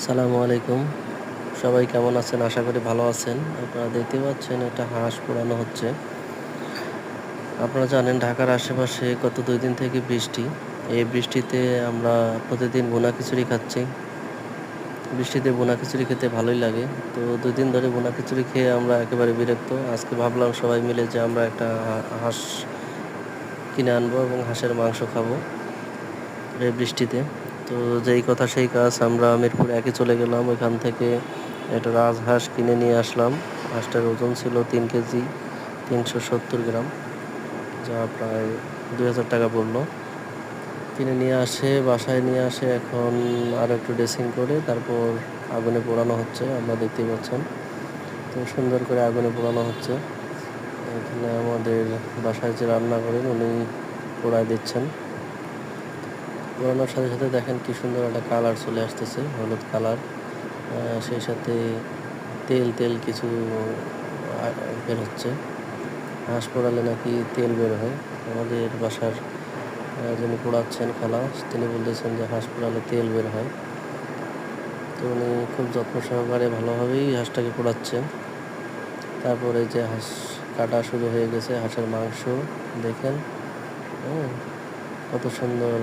সালামু আলাইকুম। সবাই কেমন আছেন? আশা করি ভালো আছেন। আপনারা দেখতে পাচ্ছেন একটা হাঁস পোড়ানো হচ্ছে। আপনারা জানেন ঢাকার আশেপাশে গত ২ দিন থেকে বৃষ্টি। এই বৃষ্টিতে আমরা প্রতিদিন ভুনা খিচুড়ি খাচ্ছি। বৃষ্টিতে ভুনা খিচুড়ি খেতে ভালোই লাগে। তো ২ দিন ধরে ভুনা খিচুড়ি খেয়ে আমরা একেবারে বিরক্ত। আজকে ভাবলাম সবাই মিলে যে আমরা একটা হাঁস কিনে আনবো এবং হাঁসের মাংস খাবো এই বৃষ্টিতে। তো যেই কথা সেই কাজ, আমরা মিরপুর ১ এ চলে গেলাম। ওইখান থেকে একটা রাজহাঁস কিনে নিয়ে আসলাম। হাঁসটার ওজন ছিল ৩ কেজি ৩৭০ গ্রাম, যা প্রায় ২,০০০ টাকা পড়ল। কিনে নিয়ে আসে, বাসায় নিয়ে আসে। এখন আরও একটু ড্রেসিং করে তারপর আগুনে পোড়ানো হচ্ছে। আপনারা দেখতেই পাচ্ছেন। তো সুন্দর করে আগুনে পোড়ানো হচ্ছে। এখানে আমাদের বাসায় যে রান্না করেন উনি পোড়ায় দিচ্ছেন। পোড়ানোর সাথে সাথে দেখেন কি সুন্দর একটা কালার চলে আসতেছে, হলুদ কালার। সেই সাথে তেল তেল কিছু বের হচ্ছে। হাঁস পোড়ালে নাকি তেল বের হয়। আমাদের বাসার যিনি পোড়াচ্ছেন খালা, তিনি বলতেছেন যে হাঁস পোড়ালে তেল বের হয়। তো উনি খুব যত্ন সহকারে ভালোভাবেই হাঁসটাকে পোড়াচ্ছেন। তারপরে যে হাঁস কাটা শুরু হয়ে গেছে, হাঁসের মাংস দেখেন। কত সুন্দর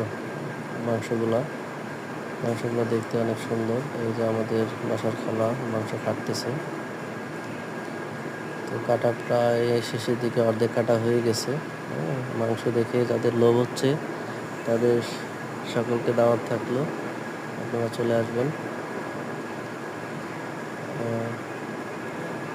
মাংসগুলো দেখতে অনেক সুন্দর। এই যে আমাদের বাসার খালা মাংস কাটতেছে। তো কাটা প্রায় শেষের দিকে, অর্ধেক কাটা হয়ে গেছে। মাংস দেখে যাদের লোভ হচ্ছে তাদের সকলকে দাওয়াত থাকলো, আপনারা চলে আসবেন।